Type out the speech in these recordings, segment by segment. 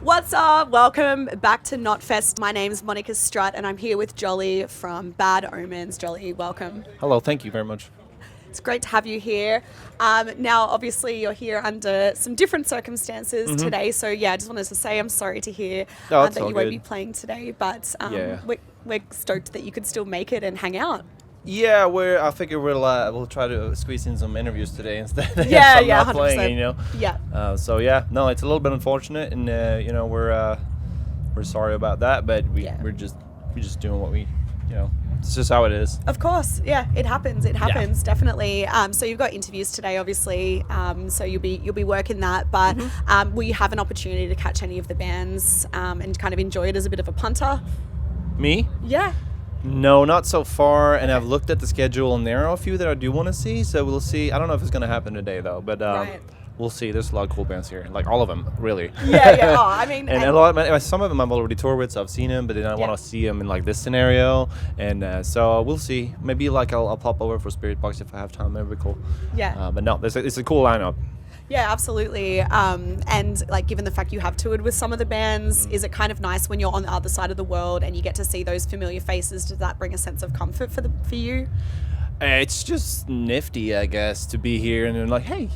What's up? Welcome back to Knotfest. My name's Monica Strut and I'm here with Jolly from Bad Omens. Jolly, welcome. Hello, thank you very much. It's great to have you here. Now, obviously, you're here under some different circumstances today. So, yeah, I just wanted to say I'm sorry to hear that you won't be playing today. But we're stoked that you could still make it and hang out. Yeah, I figure we'll try to squeeze in some interviews today instead. Yeah, not 100%. Playing, Yeah. No, it's a little bit unfortunate, and we're sorry about that, but we're just doing what we, it's just how it is. Of course, yeah, it happens. Definitely. So you've got interviews today, obviously. So you'll be working that, but will you have an opportunity to catch any of the bands and kind of enjoy it as a bit of a punter? Me? Yeah. No, not so far, and I've looked at the schedule, and there are a few that I do want to see, so we'll see. I don't know if it's going to happen today, though, but we'll see. There's a lot of cool bands here, like all of them, really. Yeah. Oh, I mean, and some of them I've already toured with, so I've seen them, but then I want to see them in like this scenario, and so we'll see. Maybe like I'll pop over for Spirit Box if I have time. That'd be cool. Yeah. But no, it's a cool lineup. Yeah, absolutely. And like, given the fact you have toured with some of the bands, is it kind of nice when you're on the other side of the world and you get to see those familiar faces? Does that bring a sense of comfort for you? It's just nifty, I guess, to be here and then like, hey,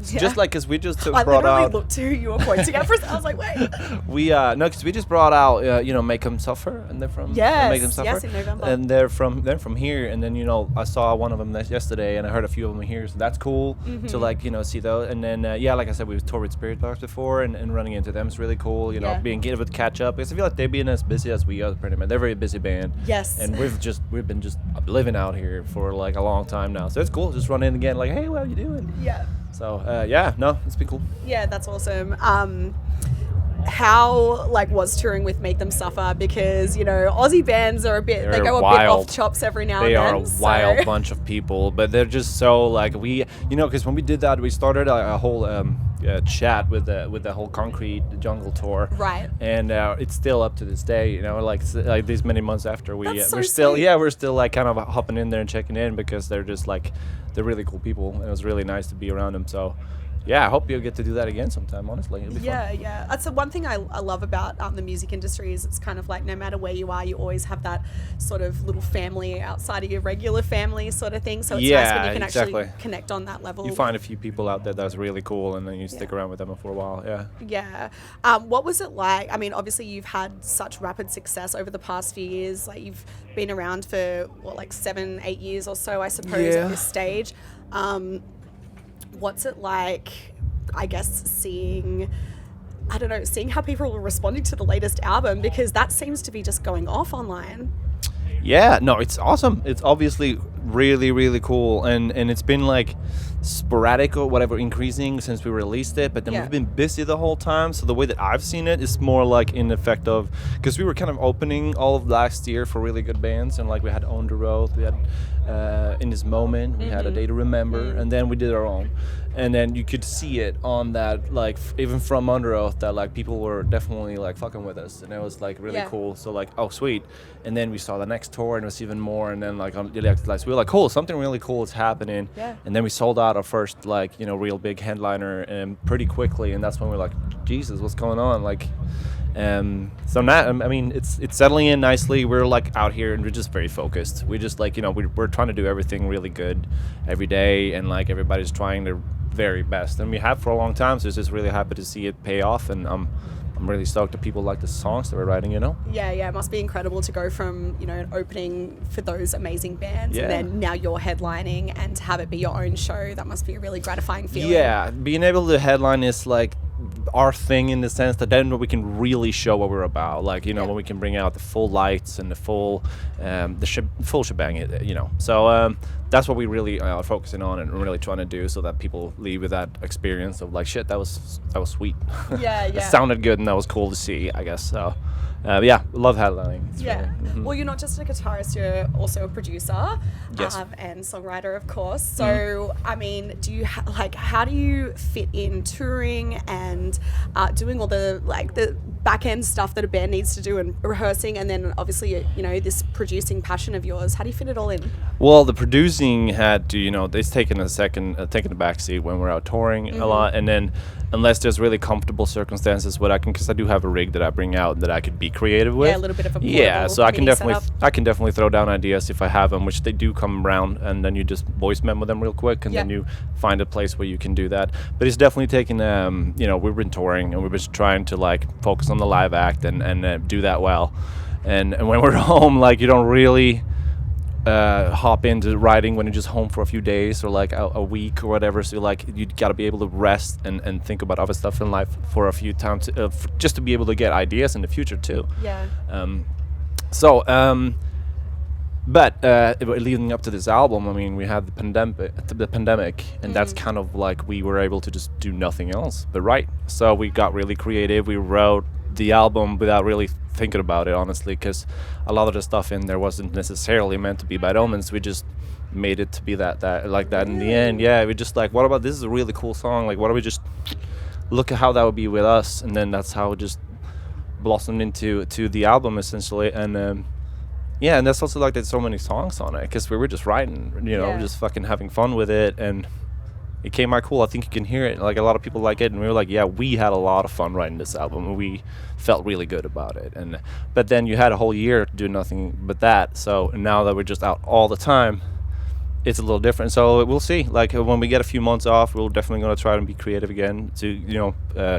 just like because we just brought out. I literally looked to who you were pointing at first. I was like, wait. Because we just brought out, Make Them Suffer, and they're from Make Them Suffer, yes, in November, and they're from here, and then I saw one of them yesterday, and I heard a few of them here, so that's cool to see those, and then like I said, we've toured with Spirit Box before, and running into them is really cool, being able to catch up because I feel like they've been as busy as we are, pretty much. They're a very busy band. Yes. And we've been just living out here for like a long time now, so it's cool. Just run in again, like, hey, what are you doing? Yeah. So it's been cool. Yeah, that's awesome. How was touring with Make Them Suffer? Because Aussie bands are they go a bit off chops every now and then. They are a wild bunch of people, but they're just so because when we did that, we started a whole chat with the whole Concrete Jungle tour, right? And it's still up to this day, like these many months after we're still kind of hopping in there and checking in because they're just they're really cool people, and it was really nice to be around them. So. Yeah, I hope you'll get to do that again sometime, honestly. It'll be fun. Yeah. That's the one thing I love about the music industry is it's kind of like no matter where you are, you always have that sort of little family outside of your regular family sort of thing. So it's nice when you can actually connect on that level. You find a few people out there that's really cool, and then you stick around with them for a while, Yeah. What was it like? I mean, obviously you've had such rapid success over the past few years. Like you've been around for, 7-8 years or so, I suppose, at this stage. What's it like, I guess, seeing how people are responding to the latest album, because that seems to be just going off online. Yeah, no, it's awesome. It's obviously really, really cool, and it's been sporadic or whatever, increasing since we released it, but then we've been busy the whole time. So the way that I've seen it is more like in effect of, because we were kind of opening all of last year for really good bands, and we had On the Road, we had In This Moment, we had A Day to Remember, and then we did our own, and then you could see it on that, even from Under Oath, that people were definitely fucking with us, and it was really cool. So oh sweet, and then we saw the next tour and it was even more, and then on the we were cool, something really cool is happening, and then we sold out our first real big headliner pretty quickly, and that's when we're Jesus, what's going on? So now, I mean, it's settling in nicely. We're out here and we're just very focused. We just we're trying to do everything really good every day, and everybody's trying their very best, and we have for a long time. So it's just really happy to see it pay off, and I'm really stoked that people like the songs that we're writing. Yeah, it must be incredible to go from an opening for those amazing bands, and then now you're headlining, and to have it be your own show. That must be a really gratifying feeling. Yeah, being able to headline is our thing, in the sense that then we can really show what we're about, when we can bring out the full lights and the full full shebang, so that's what we really are focusing on and really trying to do, so that people leave with that experience of shit, that was sweet. It sounded good and that was cool to see, I guess. So love headlining. It's really, Well, you're not just a guitarist, you're also a producer, and songwriter, of course. So, I mean, do you how do you fit in touring and doing all the the back end stuff that a band needs to do, and rehearsing, and then obviously this producing passion of yours? How do you fit it all in? Well, the producing had to, it's taken a back seat when we're out touring a lot, and then unless there's really comfortable circumstances what I can, because I do have a rig that I bring out that I could be creative with. Yeah, a little bit of a so I can definitely definitely throw down ideas if I have them, which they do come around, and then you just voice memo them real quick, and then you find a place where you can do that. But it's definitely taken we've been touring, and we've been trying to like focus on the live act and do that well, and when we're home, like, you don't really hop into writing when you're just home for a few days or like a week or whatever. So like you got to be able to rest and think about other stuff in life for a few times, just to be able to get ideas in the future too. Yeah. But leading up to this album, I mean, we had the pandemic, and that's kind of like we were able to just do nothing else but write. So we got really creative. We wrote the album without really thinking about it, honestly, because a lot of the stuff in there wasn't necessarily meant to be Bad Omens. We just made it to be that in the end. Yeah, we just like, what about this is a really cool song, like, why don't we just look at how that would be with us, and then that's how it just blossomed into the album essentially. And and that's also like there's so many songs on it because we were just writing, just fucking having fun with it, and it came out cool. I think you can hear it. Like, a lot of people like it, and we were like, yeah, we had a lot of fun writing this album, and we felt really good about it. And but then you had a whole year to do nothing but that. So now that we're just out all the time, it's a little different. So we'll see. Like, when we get a few months off, we're definitely going to try and be creative again to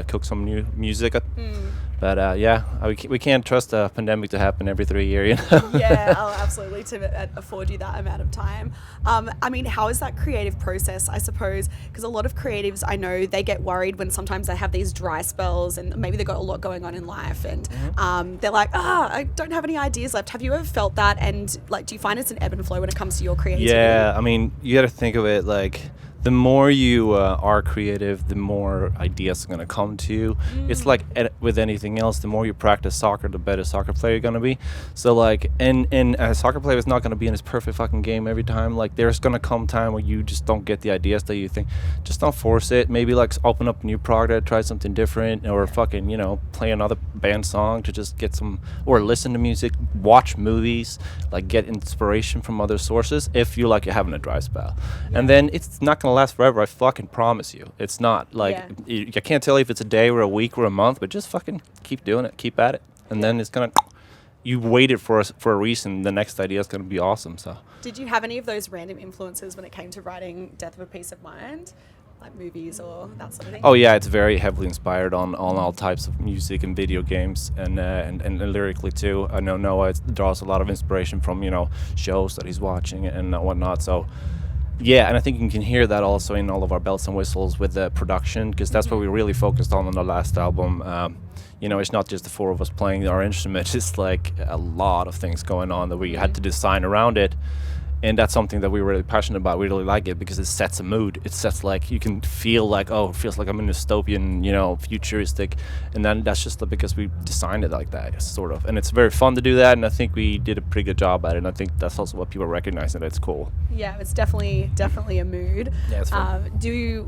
cook some new music. But we can't trust a pandemic to happen every 3 years. Yeah, absolutely, to afford you that amount of time. I mean, how is that creative process, I suppose? Because a lot of creatives, I know, they get worried when sometimes they have these dry spells and maybe they've got a lot going on in life, and they're like, I don't have any ideas left. Have you ever felt that? And like, do you find it's an ebb and flow when it comes to your creativity? Yeah, I mean, you got to think of it like, the more you are creative, the more ideas are going to come to you. It's like with anything else, the more you practice soccer, the better soccer player you're going to be. So like, and a soccer player is not going to be in his perfect fucking game every time. Like, there's going to come time where you just don't get the ideas that you think. Just don't force it. Maybe like open up a new project, try something different, or fucking, play another band song to just get some, or listen to music, watch movies, like get inspiration from other sources if you like you're having a dry spell. And then it's not going to last forever, I fucking promise you. It's not like I can't tell you if it's a day or a week or a month, but just fucking keep doing it, keep at it, and then it's gonna, you waited for a reason, the next idea is gonna be awesome. So did you have any of those random influences when it came to writing Death of a Peace of Mind, like movies or that sort of thing? Oh yeah, it's very heavily inspired on all types of music and video games, and lyrically too. I know Noah draws a lot of inspiration from shows that he's watching and whatnot. So yeah, and I think you can hear that also in all of our bells and whistles with the production, because that's what we really focused on the last album. It's not just the four of us playing our instruments. It's like a lot of things going on that we had to design around it. And that's something that we're really passionate about. We really like it because it sets a mood. It sets, like, you can feel like, it feels like I'm in a dystopian, futuristic. And then that's just because we designed it like that, sort of. And it's very fun to do that, and I think we did a pretty good job at it. And I think that's also what people recognize, that it's cool. Yeah, it's definitely a mood. Yeah, it's fun.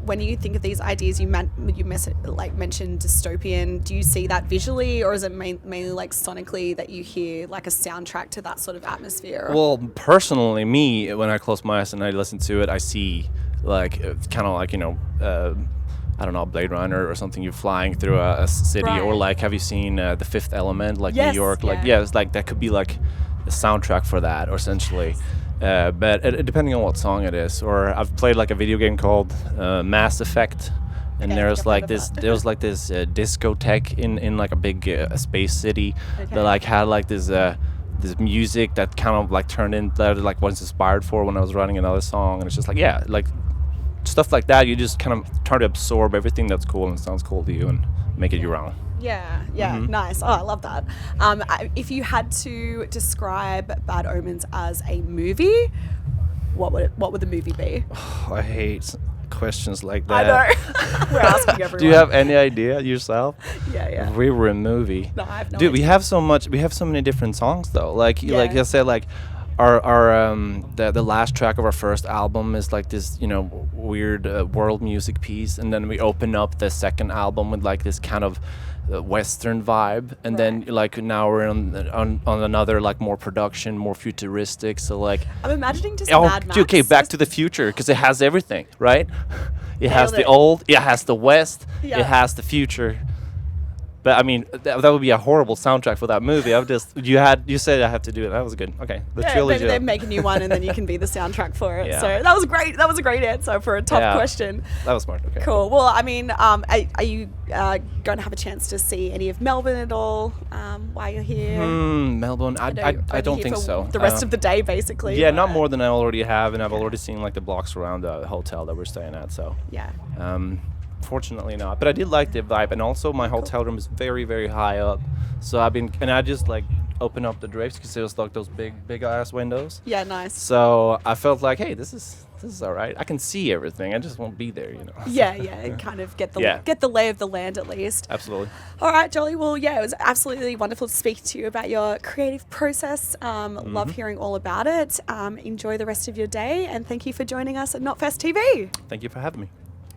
When you think of these ideas, you mentioned dystopian, do you see that visually, or is it mainly like sonically that you hear like a soundtrack to that sort of atmosphere? Well, personally, me, when I close my eyes and I listen to it, I see like kind of like I don't know, Blade Runner or something. You're flying through a city, right. Or like, have you seen The Fifth Element, like New York? Like, it's like that could be like a soundtrack for that, or essentially. But depending on what song it is, or I've played like a video game called Mass Effect, and there's like this discotheque in like a big space city that like had like this music that kind of like turned in, that like was inspired for when I was writing another song. And it's just like, like stuff like that, you just kind of try to absorb everything that's cool and sounds cool to you and make it your own. Nice. I love that. If you had to describe Bad Omens as a movie, what would the movie be? I hate questions like that. I know. We're asking everyone. Do you have any idea yourself? Yeah. If we were a movie. No, I have no Dude, idea. we have so many different songs though. Like I said, like the last track of our first album is like this, weird world music piece, and then we open up the second album with like this kind of Western vibe, and then like now we're on another like more production, more futuristic. So like I'm imagining just Mad Max. Okay, Back to the Future, because it has everything, right? It has the old, it has the West, it has the future. But I mean, that would be a horrible soundtrack for that movie. You said I have to do it. That was good. Okay, the trilogy. Maybe they make a new one and then you can be the soundtrack for it. Yeah. So that was great. That was a great answer for a tough question. That was smart. Okay. Cool. Well, I mean, are you going to have a chance to see any of Melbourne at all while you're here? Melbourne? I don't think so. The rest of the day, basically. Yeah, not more than I already have, and I've already seen like the blocks around the hotel that we're staying at. So yeah. Fortunately not, but I did like the vibe, and also my hotel room is very, very high up. So I just like open up the drapes because it was like those big ass windows. Yeah, nice. So I felt like, hey, this is all right. I can see everything. I just won't be there, Yeah, and kind of get the lay of the land at least. Absolutely. All right, Jolly. Well, yeah, it was absolutely wonderful to speak to you about your creative process. Love hearing all about it. Enjoy the rest of your day, and thank you for joining us at Knotfest TV. Thank you for having me.